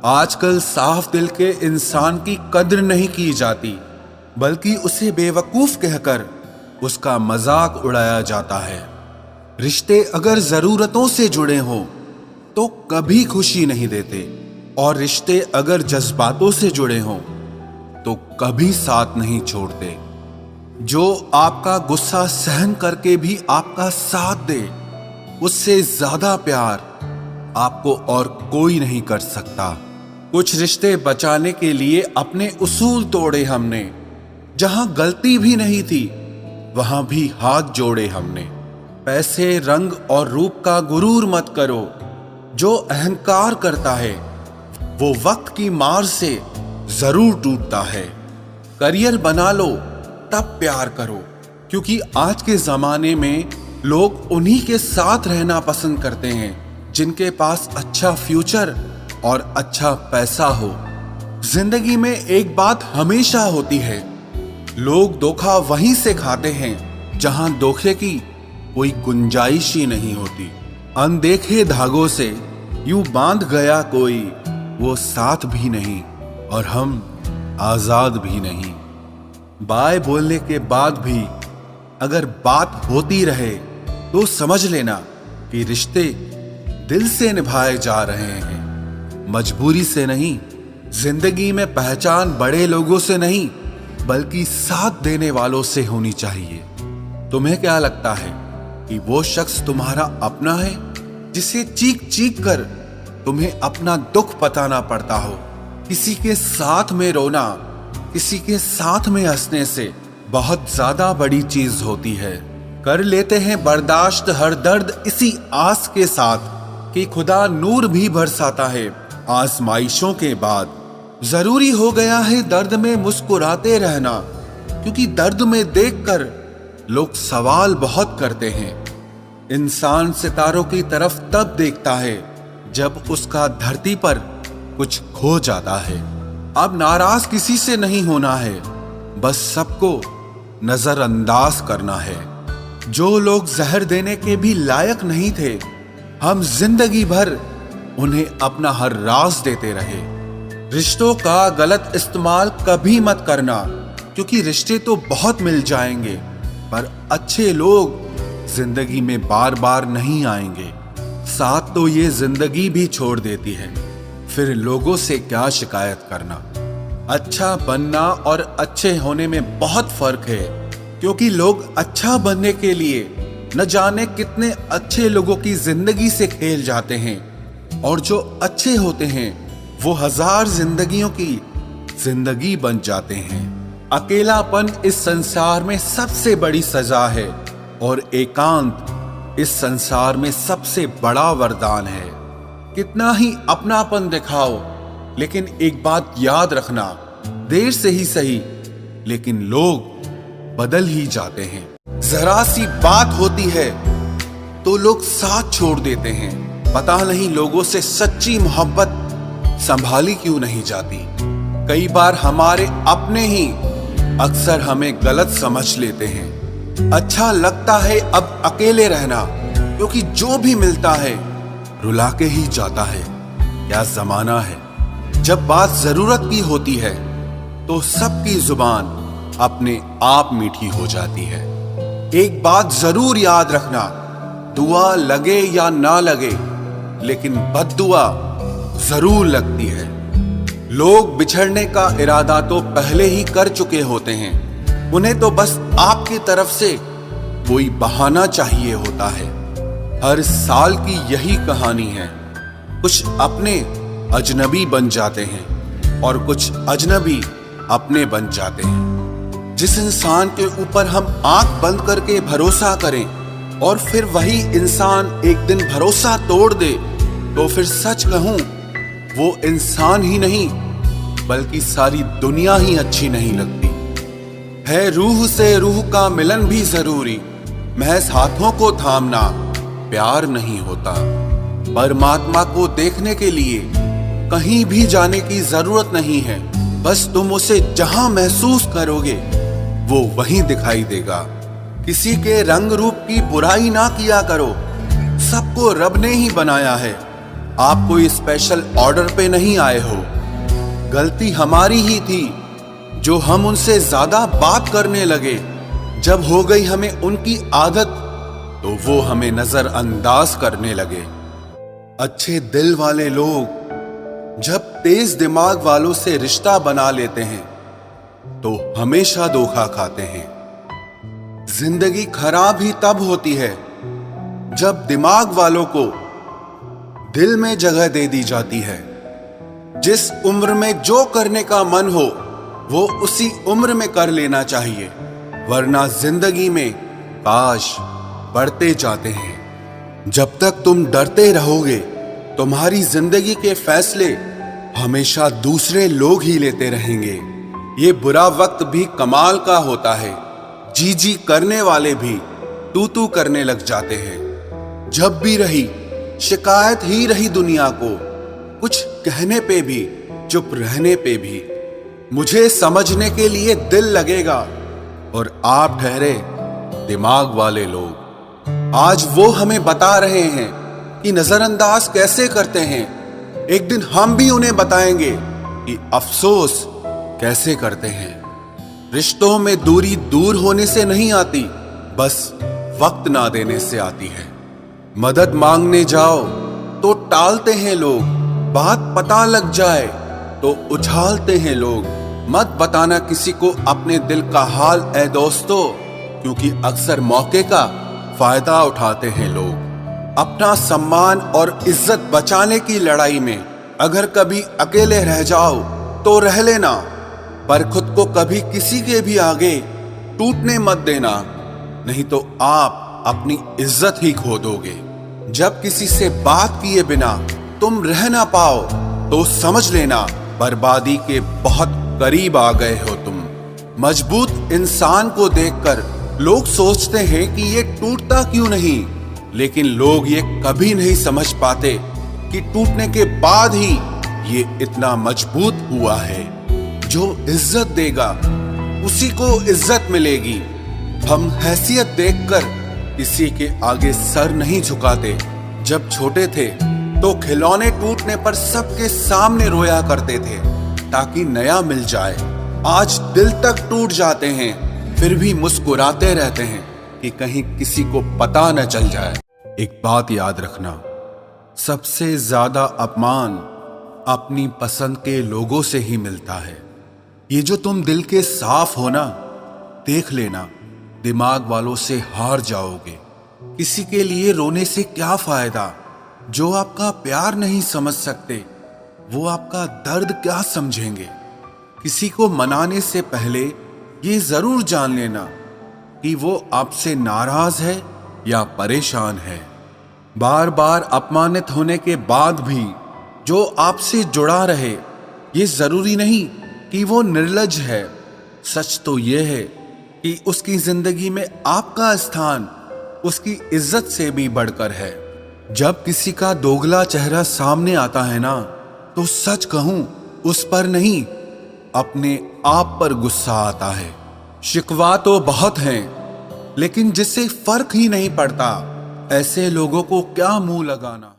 आजकल साफ दिल के इंसान की कद्र नहीं की जाती, बल्कि उसे बेवकूफ कहकर उसका मजाक उड़ाया जाता है। रिश्ते अगर जरूरतों से जुड़े हों तो कभी खुशी नहीं देते, और रिश्ते अगर जज्बातों से जुड़े हों तो कभी साथ नहीं छोड़ते। जो आपका गुस्सा सहन करके भी आपका साथ दे, उससे ज्यादा प्यार आपको और कोई नहीं कर सकता। कुछ रिश्ते बचाने के लिए अपने उसूल तोड़े हमने, जहां गलती भी नहीं थी वहां भी हाथ जोड़े हमने। पैसे, रंग और रूप का गुरूर मत करो। जो अहंकार करता है वो वक्त की मार से जरूर टूटता है। करियर बना लो तब प्यार करो, क्योंकि आज के जमाने में लोग उन्हीं के साथ रहना पसंद करते हैं जिनके पास अच्छा फ्यूचर और अच्छा पैसा हो। जिंदगी में एक बात हमेशा होती है, लोग धोखा वहीं से खाते हैं जहां धोखे की कोई गुंजाइश ही नहीं होती। अनदेखे धागों से यूं बांध गया कोई, वो साथ भी नहीं और हम आजाद भी नहीं। बाय बोलने के बाद भी अगर बात होती रहे तो समझ लेना कि रिश्ते दिल से निभाए जा रहे हैं, मजबूरी से नहीं। जिंदगी में पहचान बड़े लोगों से नहीं, बल्कि साथ देने वालों से होनी चाहिए। तुम्हें क्या लगता है कि वो शख्स तुम्हारा अपना है जिसे चीख चीख कर तुम्हें अपना दुख बताना पड़ता हो? किसी के साथ में रोना, किसी के साथ में हंसने से बहुत ज्यादा बड़ी चीज होती है। कर लेते हैं बर्दाश्त हर दर्द इसी आस के साथ कि खुदा नूर भी बरसाता है आजमाइशों के बाद। जरूरी हो गया है दर्द में मुस्कुराते रहना, क्योंकि दर्द में देखकर लोग सवाल बहुत करते हैं। इंसान सितारों की तरफ तब देखता है जब उसका धरती पर कुछ खो जाता है। अब नाराज किसी से नहीं होना है, बस सबको नजरअंदाज करना है। जो लोग जहर देने के भी लायक नहीं थे, हम जिंदगी भर उन्हें अपना हर राज देते रहे। रिश्तों का गलत इस्तेमाल कभी मत करना, क्योंकि रिश्ते तो बहुत मिल जाएंगे, पर अच्छे लोग जिंदगी में बार बार नहीं आएंगे। साथ तो ये जिंदगी भी छोड़ देती है, फिर लोगों से क्या शिकायत करना। अच्छा बनना और अच्छे होने में बहुत फर्क है, क्योंकि लोग अच्छा बनने के लिए न जाने कितने अच्छे लोगों की जिंदगी से खेल जाते हैं, और जो अच्छे होते हैं वो हजार जिंदगियों की जिंदगी बन जाते हैं। अकेलापन इस संसार में सबसे बड़ी सजा है, और एकांत इस संसार में सबसे बड़ा वरदान है। कितना ही अपनापन दिखाओ, लेकिन एक बात याद रखना, देर से ही सही लेकिन लोग बदल ही जाते हैं। जरा सी बात होती है तो लोग साथ छोड़ देते हैं। पता नहीं लोगों से सच्ची मोहब्बत संभाली क्यों नहीं जाती। कई बार हमारे अपने ही अक्सर हमें गलत समझ लेते हैं। अच्छा लगता है अब अकेले रहना, क्योंकि जो भी मिलता है रुला के ही जाता है। क्या जमाना है। जब बात जरूरत की होती है तो सबकी जुबान अपने आप मीठी हो जाती है। एक बात जरूर याद रखना, दुआ लगे या ना लगे, लेकिन बद्दुआ जरूर लगती है। लोग बिछड़ने का इरादा तो पहले ही कर चुके होते हैं, उन्हें तो बस आपकी तरफ से कोई बहाना चाहिए होता है। हर साल की यही कहानी है। कुछ अपने अजनबी बन जाते हैं और कुछ अजनबी अपने बन जाते हैं। जिस इंसान के ऊपर हम आंख बंद करके भरोसा करें और फिर वही इंसान एक दिन भरोसा तोड़ दे, तो फिर सच कहूं वो इंसान ही नहीं बल्कि सारी दुनिया ही अच्छी नहीं लगती है। रूह से रूह का मिलन भी जरूरी, महज हाथों को थामना प्यार नहीं होता। परमात्मा को देखने के लिए कहीं भी जाने की जरूरत नहीं है, बस तुम उसे जहां महसूस करोगे वो वहीं दिखाई देगा। किसी के रंग रूप की बुराई ना किया करो, सबको रब ने ही बनाया है। आप कोई स्पेशल ऑर्डर पे नहीं आए हो। गलती हमारी ही थी जो हम उनसे ज्यादा बात करने लगे। जब हो गई हमें उनकी आदत तो वो हमें नजरअंदाज करने लगे। अच्छे दिल वाले लोग जब तेज दिमाग वालों से रिश्ता बना लेते हैं तो हमेशा धोखा खाते हैं। जिंदगी खराब ही तब होती है जब दिमाग वालों को दिल में जगह दे दी जाती है। जिस उम्र में जो करने का मन हो वो उसी उम्र में कर लेना चाहिए, वरना जिंदगी में काश बढ़ते जाते हैं। जब तक तुम डरते रहोगे तुम्हारी जिंदगी के फैसले हमेशा दूसरे लोग ही लेते रहेंगे। ये बुरा वक्त भी कमाल का होता है, जी जी करने वाले भी तू तू करने लग जाते हैं। जब भी रही शिकायत ही रही दुनिया को, कुछ कहने पे भी चुप रहने पे भी। मुझे समझने के लिए दिल लगेगा और आप ठहरे दिमाग वाले लोग। आज वो हमें बता रहे हैं कि नजरअंदाज कैसे करते हैं। एक दिन हम भी उन्हें बताएंगे कि अफसोस कैसे करते हैं। रिश्तों में दूरी दूर होने से नहीं आती, बस वक्त ना देने से आती है। मदद मांगने जाओ तो टालते हैं लोग, बात पता लग जाए तो उछालते हैं लोग। मत बताना किसी को अपने दिल का हाल ऐ दोस्तों, क्योंकि अक्सर मौके का फायदा उठाते हैं लोग। अपना सम्मान और इज्जत बचाने की लड़ाई में अगर कभी अकेले रह जाओ तो रह लेना, पर खुद को कभी किसी के भी आगे टूटने मत देना, नहीं तो आप अपनी इज्जत ही खो दोगे। जब किसी से बात किए बिना तुम रह ना पाओ तो समझ लेना बर्बादी के बहुत करीब आ गए हो तुम। मजबूत इंसान को देखकर लोग सोचते हैं कि ये टूटता क्यों नहीं, लेकिन लोग ये कभी नहीं समझ पाते कि टूटने के बाद ही ये इतना मजबूत हुआ है। जो इज्जत देगा उसी को इज्जत मिलेगी। हम हैसियत देखकर किसी के आगे सर नहीं झुकाते। जब छोटे थे तो खिलौने टूटने पर सबके सामने रोया करते थे ताकि नया मिल जाए। आज दिल तक टूट जाते हैं फिर भी मुस्कुराते रहते हैं कि कहीं किसी को पता न चल जाए। एक बात याद रखना, सबसे ज्यादा अपमान अपनी पसंद के लोगों से ही मिलता है। ये जो तुम दिल के साफ हो ना, देख लेना दिमाग वालों से हार जाओगे। किसी के लिए रोने से क्या फायदा, जो आपका प्यार नहीं समझ सकते वो आपका दर्द क्या समझेंगे। किसी को मनाने से पहले ये जरूर जान लेना कि वो आपसे नाराज है या परेशान है। बार बार अपमानित होने के बाद भी जो आपसे जुड़ा रहे, ये जरूरी नहीं कि वो निर्लज है। सच तो ये है कि उसकी जिंदगी में आपका स्थान उसकी इज्जत से भी बढ़कर है। जब किसी का दोगला चेहरा सामने आता है ना, तो सच कहूं उस पर नहीं अपने आप पर गुस्सा आता है। शिकवा तो बहुत हैं, लेकिन जिससे फर्क ही नहीं पड़ता, ऐसे लोगों को क्या मुंह लगाना।